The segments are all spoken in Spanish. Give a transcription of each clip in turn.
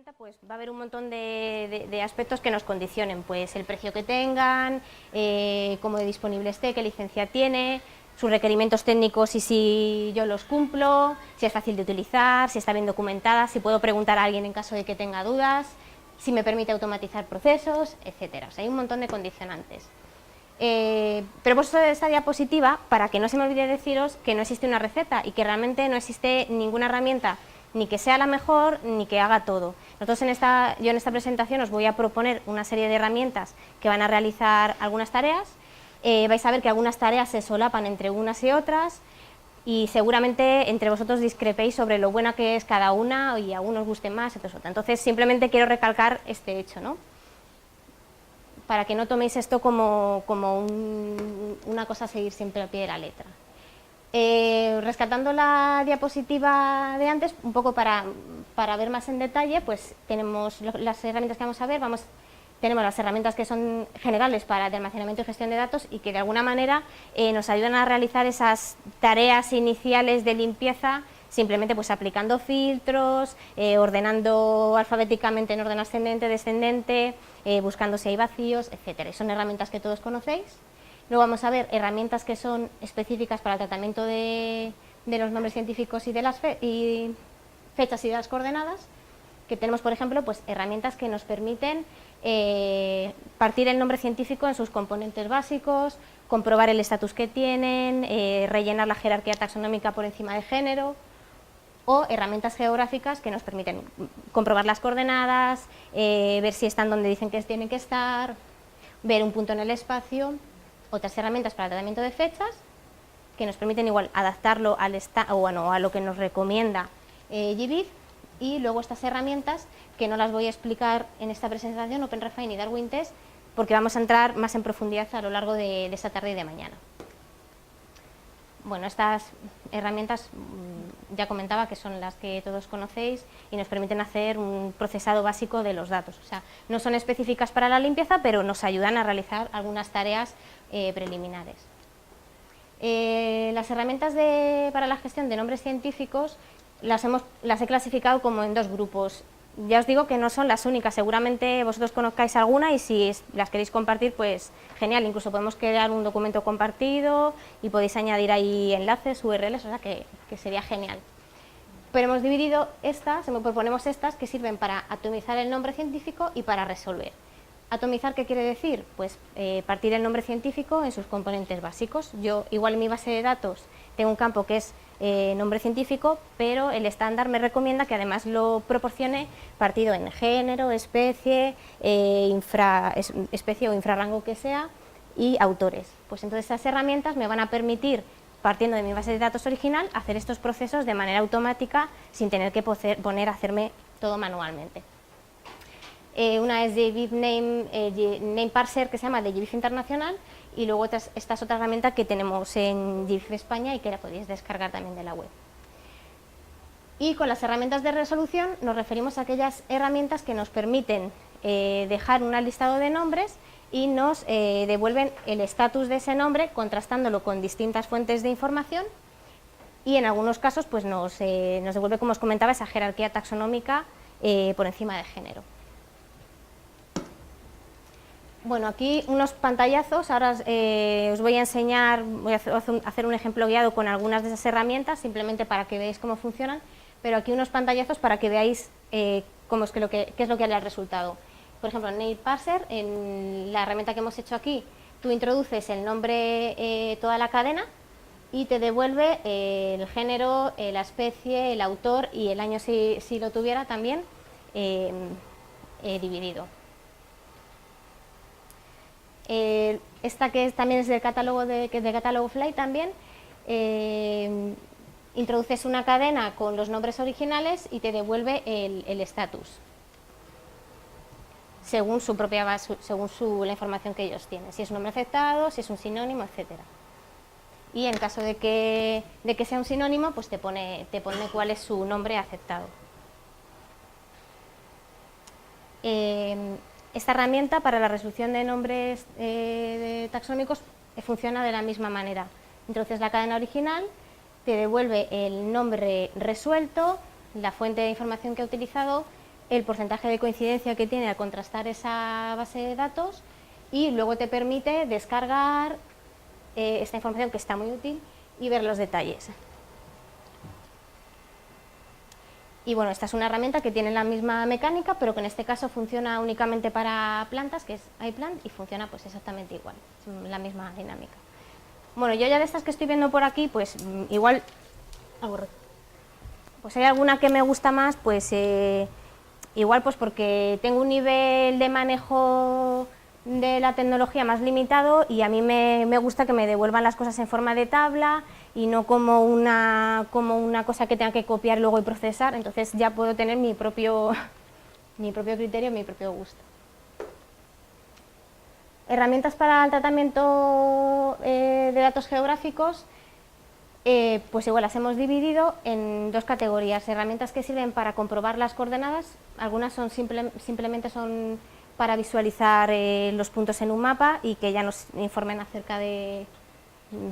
herramienta pues va a haber un montón de aspectos que nos condicionen, pues el precio que tengan, cómo de disponible esté, qué licencia tiene, sus requerimientos técnicos y si yo los cumplo, si es fácil de utilizar, si está bien documentada, si puedo preguntar a alguien en caso de que tenga dudas, si me permite automatizar procesos, etcétera. O sea, hay un montón de condicionantes. Pero he puesto esta diapositiva para que no se me olvide deciros que no existe una receta y que realmente no existe ninguna herramienta ni que sea la mejor ni que haga todo. Nosotros yo en esta presentación os voy a proponer una serie de herramientas que van a realizar algunas tareas. Vais a ver que algunas tareas se solapan entre unas y otras y seguramente entre vosotros discrepéis sobre lo buena que es cada una y a unos guste más, otros otra. Entonces simplemente quiero recalcar este hecho, ¿no? Para que no toméis esto como una cosa a seguir siempre al pie de la letra. Rescatando la diapositiva de antes, un poco para ver más en detalle, pues tenemos las herramientas que vamos a ver, tenemos las herramientas que son generales para el almacenamiento y gestión de datos y que de alguna manera nos ayudan a realizar esas tareas iniciales de limpieza, simplemente pues aplicando filtros, ordenando alfabéticamente en orden ascendente, descendente, buscando si hay vacíos, etcétera. Son herramientas que todos conocéis. Luego vamos a ver herramientas que son específicas para el tratamiento de los nombres científicos y de las fechas y de las coordenadas, que tenemos, por ejemplo, pues herramientas que nos permiten partir el nombre científico en sus componentes básicos, comprobar el estatus que tienen, rellenar la jerarquía taxonómica por encima de género, o herramientas geográficas que nos permiten comprobar las coordenadas, ver si están donde dicen que tienen que estar, ver un punto en el espacio. Otras herramientas para el tratamiento de fechas que nos permiten igual adaptarlo a lo que nos recomienda GBIF, y luego estas herramientas que no las voy a explicar en esta presentación, OpenRefine y Darwin Test, porque vamos a entrar más en profundidad a lo largo de esta tarde y de mañana. Bueno, estas herramientas ya comentaba que son las que todos conocéis y nos permiten hacer un procesado básico de los datos. O sea, no son específicas para la limpieza, pero nos ayudan a realizar algunas tareas preliminares. Las herramientas para la gestión de nombres científicos las he clasificado como en dos grupos. Ya os digo que no son las únicas, seguramente vosotros conozcáis alguna y si las queréis compartir, pues genial, incluso podemos crear un documento compartido y podéis añadir ahí enlaces, URLs, o sea que sería genial. Pero hemos dividido proponemos estas que sirven para atomizar el nombre científico y para resolver. ¿Atomizar qué quiere decir? Pues partir el nombre científico en sus componentes básicos. Yo igual en mi base de datos tengo un campo que es nombre científico, pero el estándar me recomienda que además lo proporcione partido en género, especie, especie o infrarrango que sea, y autores. Pues entonces estas herramientas me van a permitir, partiendo de mi base de datos original, hacer estos procesos de manera automática sin tener que poner a hacerme todo manualmente. Una es de GBIF Name Parser, que se llama de GBIF Internacional, y luego esta es otra herramienta que tenemos en GBIF España y que la podéis descargar también de la web. Y con las herramientas de resolución nos referimos a aquellas herramientas que nos permiten dejar un listado de nombres y nos devuelven el estatus de ese nombre contrastándolo con distintas fuentes de información, y en algunos casos pues nos devuelve, como os comentaba, esa jerarquía taxonómica por encima de género. Bueno, aquí unos pantallazos, ahora os voy a enseñar, voy a hacer un ejemplo guiado con algunas de esas herramientas, simplemente para que veáis cómo funcionan, pero aquí unos pantallazos para que veáis qué es lo que hará el resultado. Por ejemplo, en Name Parser, en la herramienta que hemos hecho aquí, tú introduces el nombre, toda la cadena, y te devuelve el género, la especie, el autor y el año si lo tuviera también dividido. Esta que también es del catálogo de catálogo Fly también, introduces una cadena con los nombres originales y te devuelve el estatus según su propia base, según la información que ellos tienen, si es un nombre aceptado, si es un sinónimo, etcétera. Y en caso de que sea un sinónimo, pues te pone cuál es su nombre aceptado. Esta herramienta para la resolución de nombres taxonómicos funciona de la misma manera. Introduces la cadena original, te devuelve el nombre resuelto, la fuente de información que ha utilizado, el porcentaje de coincidencia que tiene al contrastar esa base de datos y luego te permite descargar esta información, que está muy útil, y ver los detalles. Y bueno, esta es una herramienta que tiene la misma mecánica, pero que en este caso funciona únicamente para plantas, que es iPlant, y funciona pues exactamente igual, es la misma dinámica. Bueno, yo ya de estas que estoy viendo por aquí, pues igual, pues hay alguna que me gusta más, pues igual pues porque tengo un nivel de manejo de la tecnología más limitado y a mí me gusta que me devuelvan las cosas en forma de tabla y no como una cosa que tenga que copiar luego y procesar, entonces ya puedo tener mi propio criterio, mi propio gusto. Herramientas para el tratamiento de datos geográficos, pues igual las hemos dividido en dos categorías: herramientas que sirven para comprobar las coordenadas, algunas son simplemente son para visualizar los puntos en un mapa y que ya nos informen acerca de,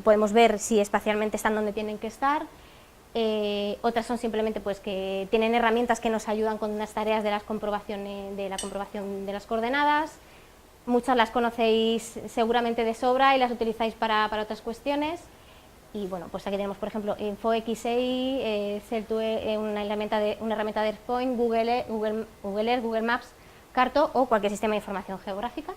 podemos ver si espacialmente están donde tienen que estar. Otras son simplemente pues que tienen herramientas que nos ayudan con las tareas de la comprobación de las coordenadas. Muchas las conocéis seguramente de sobra y las utilizáis para otras cuestiones. Y bueno, pues aquí tenemos, por ejemplo, InfoXAI, una herramienta de Earthpoint, Google Earth, Google Maps, Carto o cualquier sistema de información geográfica.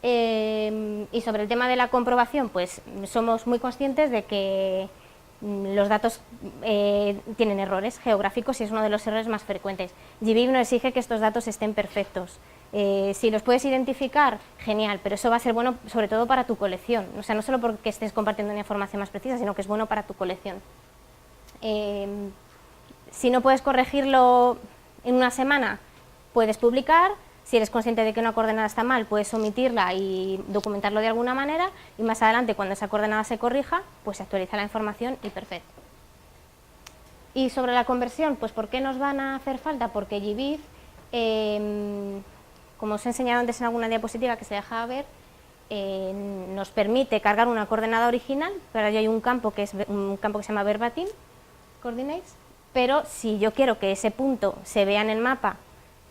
Y sobre el tema de la comprobación, pues somos muy conscientes de que los datos tienen errores geográficos y es uno de los errores más frecuentes. GBIF nos exige que estos datos estén perfectos. Si los puedes identificar, genial, pero eso va a ser bueno sobre todo para tu colección, o sea, no solo porque estés compartiendo una información más precisa, sino que es bueno para tu colección. Si no puedes corregirlo en una semana, puedes publicar. Si eres consciente de que una coordenada está mal, puedes omitirla y documentarlo de alguna manera, y más adelante, cuando esa coordenada se corrija, pues se actualiza la información y perfecto. Y sobre la conversión, pues ¿por qué nos van a hacer falta? Porque GBIF, como os he enseñado antes en alguna diapositiva que se dejaba ver, nos permite cargar una coordenada original, pero ahí hay un campo que se llama verbatim coordinates, pero si yo quiero que ese punto se vea en el mapa,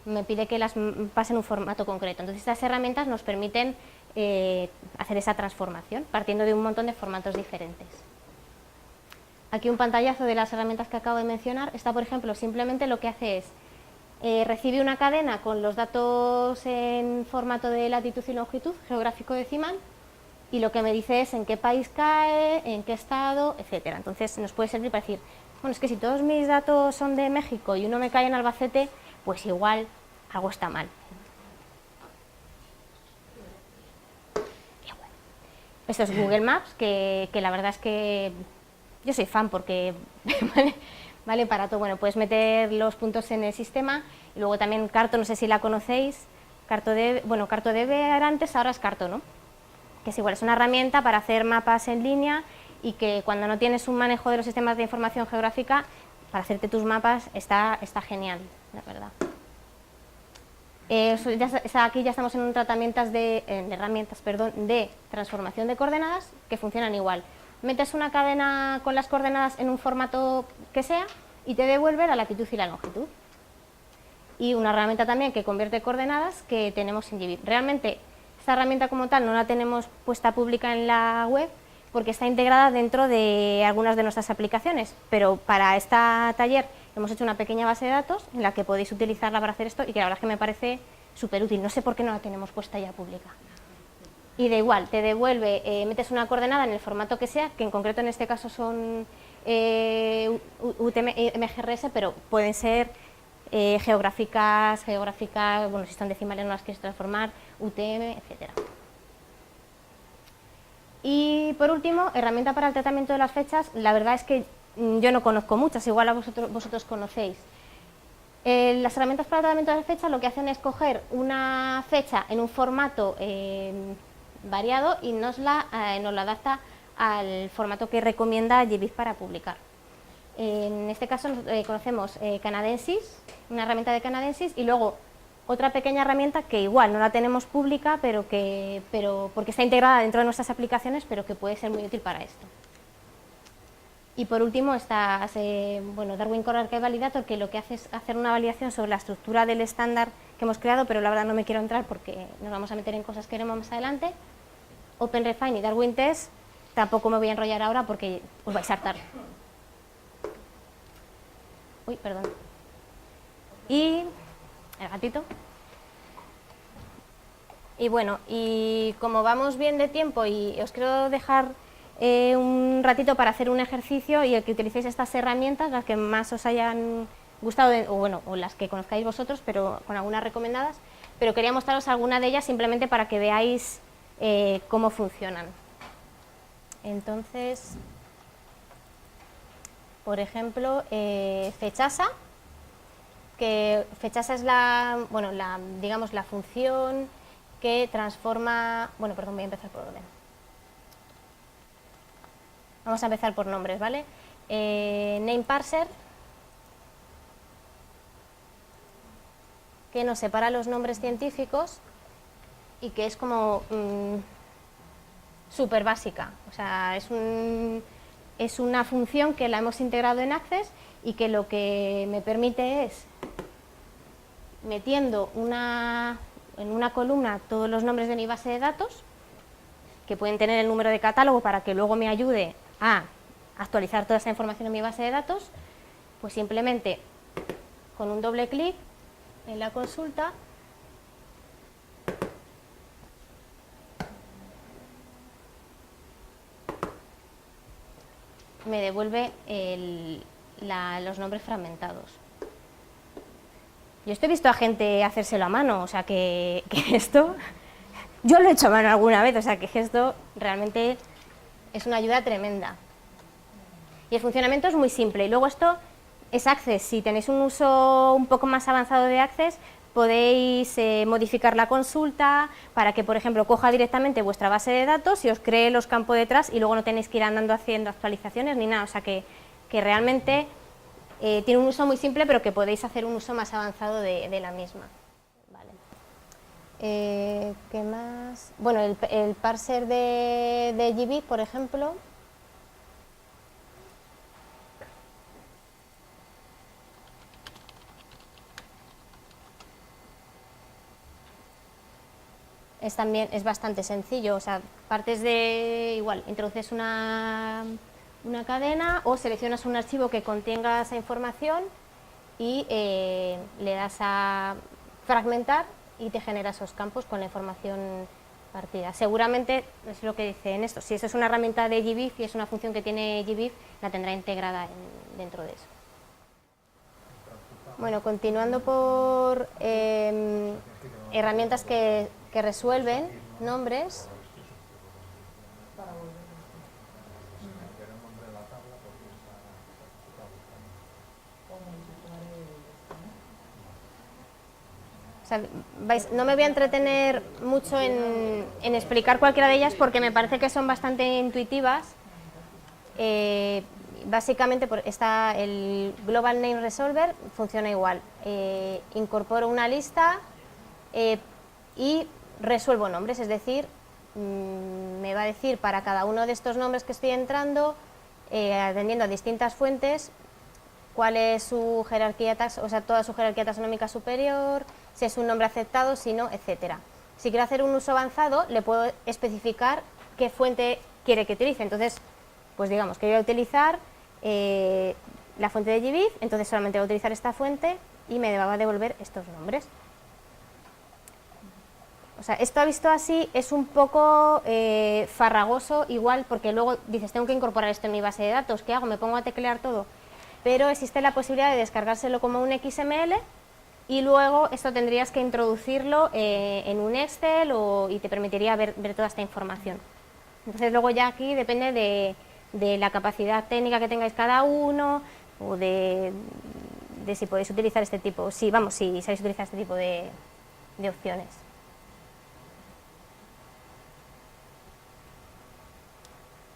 me pide que las pase en un formato concreto. Entonces estas herramientas nos permiten hacer esa transformación partiendo de un montón de formatos diferentes. Aquí un pantallazo de las herramientas que acabo de mencionar. Esta, por ejemplo, simplemente lo que hace es recibe una cadena con los datos en formato de latitud y longitud geográfico decimal y lo que me dice es en qué país cae, en qué estado, etcétera. Entonces nos puede servir para decir, bueno, es que si todos mis datos son de México y uno me cae en Albacete, pues igual algo está mal. Esto es Google Maps, que la verdad es que yo soy fan porque vale para todo. Bueno, puedes meter los puntos en el sistema y luego también Carto, no sé si la conocéis, CartoDB era antes, ahora es Carto, ¿no? Que es igual, es una herramienta para hacer mapas en línea y que cuando no tienes un manejo de los sistemas de información geográfica, para hacerte tus mapas está genial, la verdad. Aquí ya estamos en herramientas de transformación de coordenadas que funcionan igual. Metes una cadena con las coordenadas en un formato que sea y te devuelve la latitud y la longitud. Y una herramienta también que convierte coordenadas que tenemos en GBIF. Realmente esta herramienta como tal no la tenemos puesta pública en la web porque está integrada dentro de algunas de nuestras aplicaciones, pero para este taller hemos hecho una pequeña base de datos en la que podéis utilizarla para hacer esto y que la verdad es que me parece súper útil. No sé por qué no la tenemos puesta ya pública. Y da igual, te devuelve, metes una coordenada en el formato que sea, que en concreto en este caso son UTM-MGRS, pero pueden ser geográficas, bueno, si están decimales no las quieres transformar, UTM, etcétera. Y por último, herramienta para el tratamiento de las fechas. La verdad es que yo no conozco muchas, igual a vosotros conocéis. Las herramientas para el tratamiento de las fechas lo que hacen es coger una fecha en un formato variado y nos la adapta al formato que recomienda GBIF para publicar. En este caso conocemos Canadensis, una herramienta de Canadensis, y luego otra pequeña herramienta que igual no la tenemos pública, pero porque está integrada dentro de nuestras aplicaciones, pero que puede ser muy útil para esto. Y por último está Darwin Core Archive Validator, que lo que hace es hacer una validación sobre la estructura del estándar que hemos creado, pero la verdad no me quiero entrar porque nos vamos a meter en cosas que veremos más adelante. OpenRefine y Darwin Test tampoco me voy a enrollar ahora porque os vais a hartar. Uy, perdón. Y el gatito. Y bueno, y como vamos bien de tiempo y os quiero dejar un ratito para hacer un ejercicio y el que utilicéis estas herramientas, las que más os hayan gustado, o las que conozcáis vosotros, pero con algunas recomendadas, pero quería mostraros alguna de ellas simplemente para que veáis cómo funcionan. Entonces, por ejemplo, Fechasa, que Fechasa es digamos, la función que transforma... Bueno, perdón, voy a empezar por orden. Vamos a empezar por nombres, ¿vale? Name parser, que nos separa los nombres científicos y que es como súper básica. O sea, es una función que la hemos integrado en Access y que lo que me permite es, metiendo en una columna todos los nombres de mi base de datos, que pueden tener el número de catálogo para que luego me ayude a actualizar toda esa información en mi base de datos, pues simplemente con un doble clic en la consulta me devuelve los nombres fragmentados. Yo he visto a gente hacérselo a mano, o sea que esto, yo lo he hecho a mano alguna vez, o sea que esto realmente es una ayuda tremenda. Y el funcionamiento es muy simple, y luego esto es Access. Si tenéis un uso un poco más avanzado de Access, podéis modificar la consulta para que, por ejemplo, coja directamente vuestra base de datos y os cree los campos detrás y luego no tenéis que ir andando haciendo actualizaciones ni nada, o sea que realmente tiene un uso muy simple, pero que podéis hacer un uso más avanzado de la misma. Vale. ¿Qué más? Bueno, el parser de GBIF, por ejemplo. Es bastante sencillo, o sea, partes de, igual, introduces una cadena o seleccionas un archivo que contenga esa información y le das a fragmentar y te genera esos campos con la información partida. Seguramente es lo que dice en esto, si eso es una herramienta de GBIF y es una función que tiene GBIF, la tendrá integrada dentro de eso. Bueno, continuando por herramientas que resuelven nombres. O sea, no me voy a entretener mucho en explicar cualquiera de ellas porque me parece que son bastante intuitivas. Básicamente está el Global Name Resolver, funciona igual. Incorporo una lista y resuelvo nombres, es decir, me va a decir para cada uno de estos nombres que estoy entrando, atendiendo a distintas fuentes, cuál es su jerarquía, o sea, toda su jerarquía taxonómica superior, si es un nombre aceptado, si no, etcétera. Si quiero hacer un uso avanzado, le puedo especificar qué fuente quiere que utilice. Entonces, pues digamos que voy a utilizar la fuente de GBIF, entonces solamente voy a utilizar esta fuente y me va a devolver estos nombres. O sea, esto visto así es un poco farragoso, igual, porque luego dices, tengo que incorporar esto en mi base de datos, ¿qué hago? ¿Me pongo a teclear todo? Pero existe la posibilidad de descargárselo como un XML y luego esto tendrías que introducirlo en un Excel y te permitiría ver toda esta información. Entonces luego ya aquí depende de la capacidad técnica que tengáis cada uno o de si podéis utilizar este tipo, si sabéis utilizar este tipo de opciones.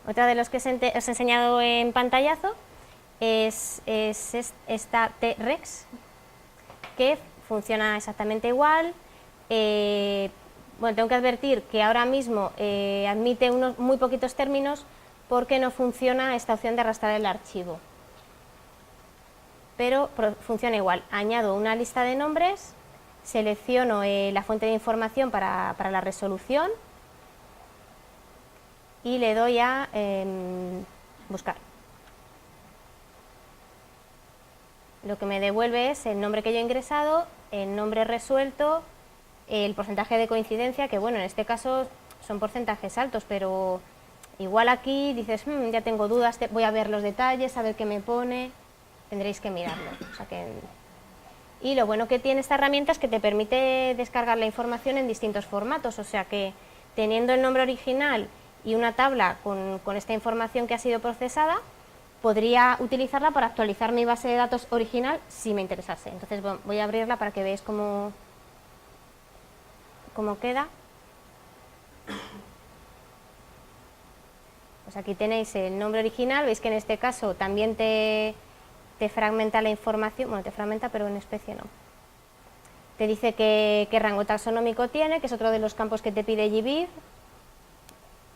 Otra de los que os he enseñado en pantallazo es esta T-Rex, que funciona exactamente igual. Bueno, tengo que advertir que ahora mismo admite unos muy poquitos términos porque no funciona esta opción de arrastrar el archivo. Pero funciona igual. Añado una lista de nombres, selecciono la fuente de información para la resolución y le doy a buscar. Lo que me devuelve es el nombre que yo he ingresado, el nombre resuelto, el porcentaje de coincidencia, que bueno, en este caso son porcentajes altos, pero igual aquí dices, ya tengo dudas, voy a ver los detalles, a ver qué me pone, tendréis que mirarlo. O sea que... Y lo bueno que tiene esta herramienta es que te permite descargar la información en distintos formatos, o sea que teniendo el nombre original y una tabla con esta información que ha sido procesada, podría utilizarla para actualizar mi base de datos original si me interesase. Entonces voy a abrirla para que veáis cómo queda. Pues aquí tenéis el nombre original, veis que en este caso también te fragmenta la información, bueno, te fragmenta pero en especie no. Te dice qué rango taxonómico tiene, que es otro de los campos que te pide GBIF,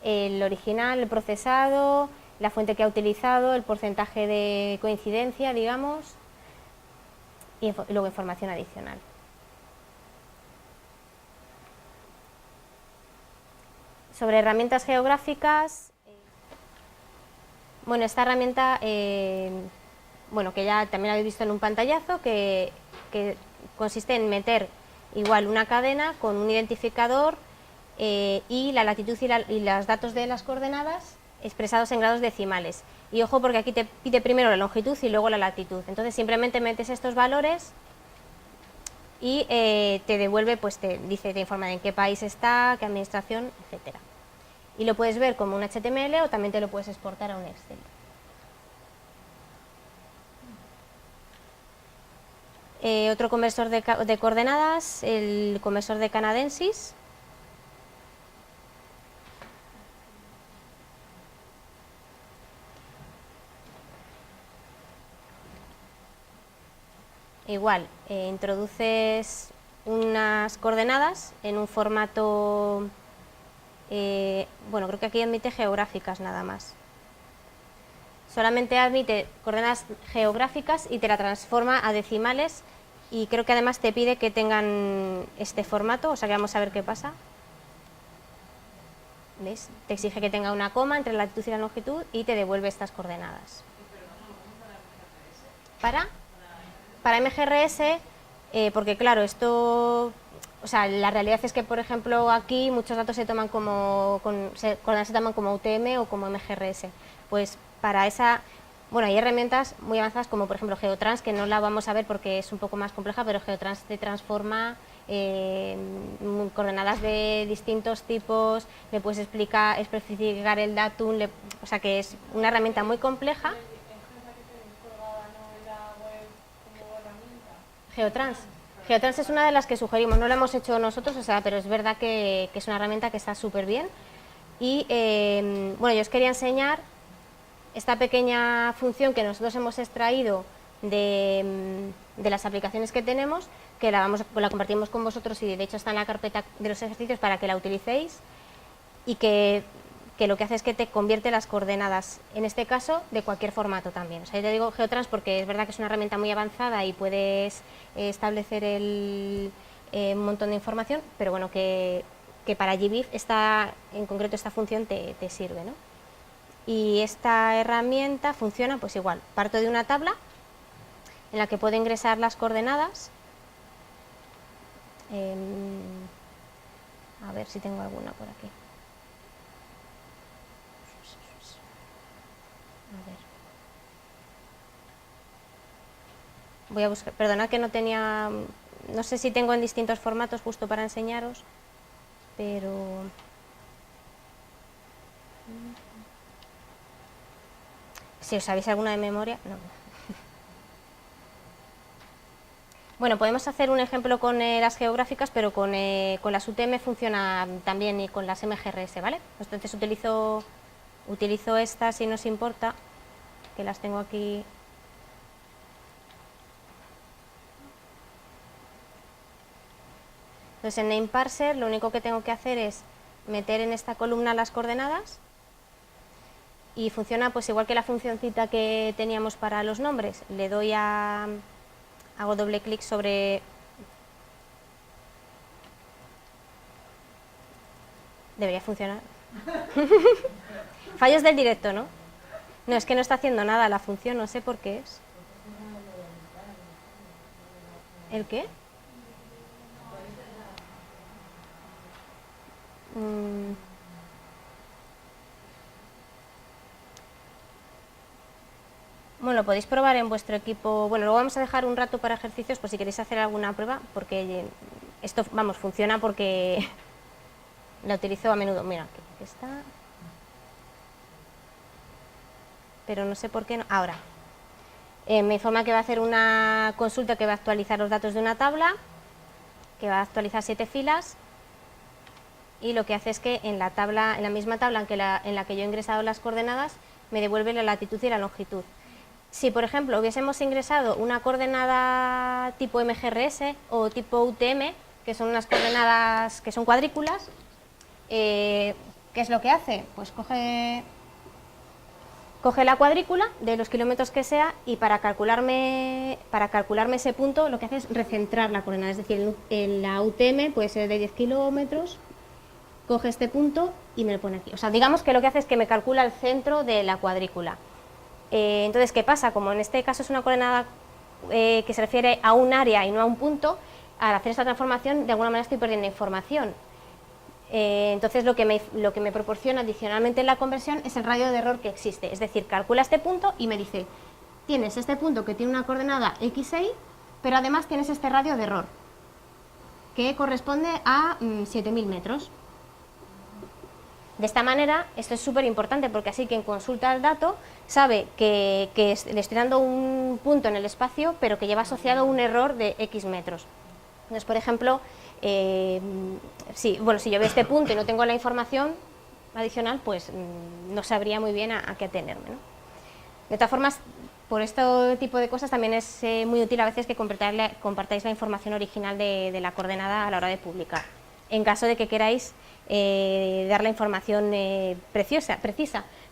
el original, el procesado, la fuente que ha utilizado, el porcentaje de coincidencia, digamos, y luego información adicional. Sobre herramientas geográficas, bueno, esta herramienta, bueno, que ya también habéis visto en un pantallazo, que consiste en meter igual una cadena con un identificador y la latitud y los datos de las coordenadas expresados en grados decimales. Y ojo, porque aquí te pide primero la longitud y luego la latitud. Entonces simplemente metes estos valores y te devuelve, pues te informa de en qué país está, qué administración, etcétera. Y lo puedes ver como un HTML o también te lo puedes exportar a un Excel. Otro conversor de coordenadas, el conversor de Canadensis. Igual, introduces unas coordenadas en un formato, bueno, creo que aquí admite geográficas nada más. Solamente admite coordenadas geográficas y te la transforma a decimales y creo que además te pide que tengan este formato, o sea que vamos a ver qué pasa. ¿Ves? Te exige que tenga una coma entre la latitud y la longitud y te devuelve estas coordenadas. Para MGRS, porque claro, esto, o sea, la realidad es que, por ejemplo, aquí muchos datos se toman coordenadas se toman como UTM o como MGRS. Pues para esa, bueno, hay herramientas muy avanzadas como por ejemplo Geotrans, que no la vamos a ver porque es un poco más compleja, pero Geotrans te transforma coordenadas de distintos tipos, le puedes especificar el datum, o sea que es una herramienta muy compleja. Geotrans. Geotrans es una de las que sugerimos, no la hemos hecho nosotros, o sea, pero es verdad que es una herramienta que está súper bien. Y bueno, yo os quería enseñar esta pequeña función que nosotros hemos extraído de las aplicaciones que tenemos, que la compartimos con vosotros y de hecho está en la carpeta de los ejercicios para que la utilicéis y que lo que hace es que te convierte las coordenadas, en este caso, de cualquier formato también. O sea, yo te digo Geotrans porque es verdad que es una herramienta muy avanzada y puedes establecer un montón de información, pero bueno, que para GBIF en concreto esta función te sirve, ¿no? Y esta herramienta funciona pues igual, parto de una tabla en la que puedo ingresar las coordenadas. A ver si tengo alguna por aquí. A ver. Voy a buscar, perdonad que no tenía, no sé si tengo en distintos formatos justo para enseñaros, pero... Si os sabéis alguna de memoria, no. Bueno, podemos hacer un ejemplo con las geográficas, pero con las UTM funciona también y con las MGRS, ¿vale? Entonces utilizo estas si nos importa, que las tengo aquí. Entonces en NameParser lo único que tengo que hacer es meter en esta columna las coordenadas y funciona pues igual que la funcioncita que teníamos para los nombres. Le doy a... hago doble clic sobre... Debería funcionar. Fallos del directo, ¿no? No, es que no está haciendo nada la función, no sé por qué es. ¿El qué? Bueno, lo podéis probar en vuestro equipo. Bueno, luego vamos a dejar un rato para ejercicios por si queréis hacer alguna prueba, porque esto, vamos, funciona porque la utilizo a menudo. Mira, aquí está. Pero no sé por qué no. Ahora. Me informa que va a hacer una consulta que va a actualizar los datos de una tabla, que va a actualizar 7 filas, y lo que hace es que en la misma tabla en la que yo he ingresado las coordenadas, me devuelve la latitud y la longitud. Si, por ejemplo, hubiésemos ingresado una coordenada tipo MGRS o tipo UTM, que son unas coordenadas que son cuadrículas, ¿qué es lo que hace? Pues coge la cuadrícula de los kilómetros que sea y para calcularme ese punto lo que hace es recentrar la coordenada, es decir, en la UTM puede ser de 10 kilómetros, coge este punto y me lo pone aquí. O sea, digamos que lo que hace es que me calcula el centro de la cuadrícula. Entonces, ¿qué pasa? Como en este caso es una coordenada que se refiere a un área y no a un punto, al hacer esta transformación de alguna manera estoy perdiendo información. Entonces lo que me proporciona adicionalmente en la conversión es el radio de error que existe, es decir, calcula este punto y me dice, tienes este punto que tiene una coordenada x6, pero además tienes este radio de error, que corresponde a 7000 metros. De esta manera, esto es súper importante porque así quien consulta el dato sabe que le estoy dando un punto en el espacio, pero que lleva asociado un error de x metros. Entonces, por ejemplo, si yo veo este punto y no tengo la información adicional, pues no sabría muy bien a qué atenerme, ¿no? De todas formas, por este tipo de cosas también es muy útil a veces que compartáis la información original de la coordenada a la hora de publicar, en caso de que queráis dar la información precisa.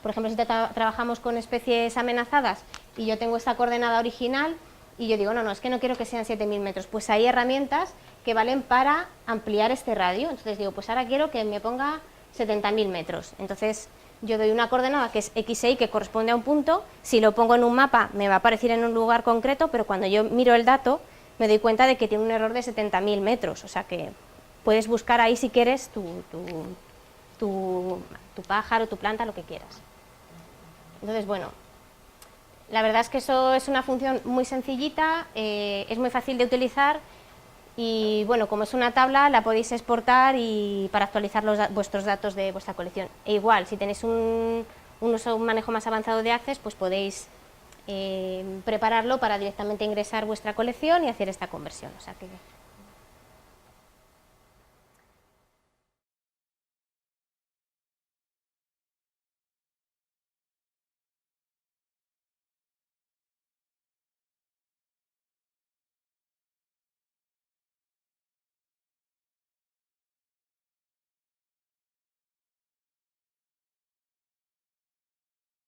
Por ejemplo, si trabajamos con especies amenazadas y yo tengo esta coordenada original y yo digo, no, es que no quiero que sean 7000 metros, pues hay herramientas que valen para ampliar este radio. Entonces digo, pues ahora quiero que me ponga 70.000 metros. Entonces yo doy una coordenada que es x6, que corresponde a un punto. Si lo pongo en un mapa me va a aparecer en un lugar concreto, pero cuando yo miro el dato me doy cuenta de que tiene un error de 70.000 metros. O sea que puedes buscar ahí si quieres tu pájaro, tu planta, lo que quieras. Entonces, bueno, la verdad es que eso es una función muy sencillita, es muy fácil de utilizar y bueno, como es una tabla la podéis exportar y para actualizar vuestros datos de vuestra colección. E igual, si tenéis un manejo más avanzado de Access, pues podéis prepararlo para directamente ingresar vuestra colección y hacer esta conversión. O sea que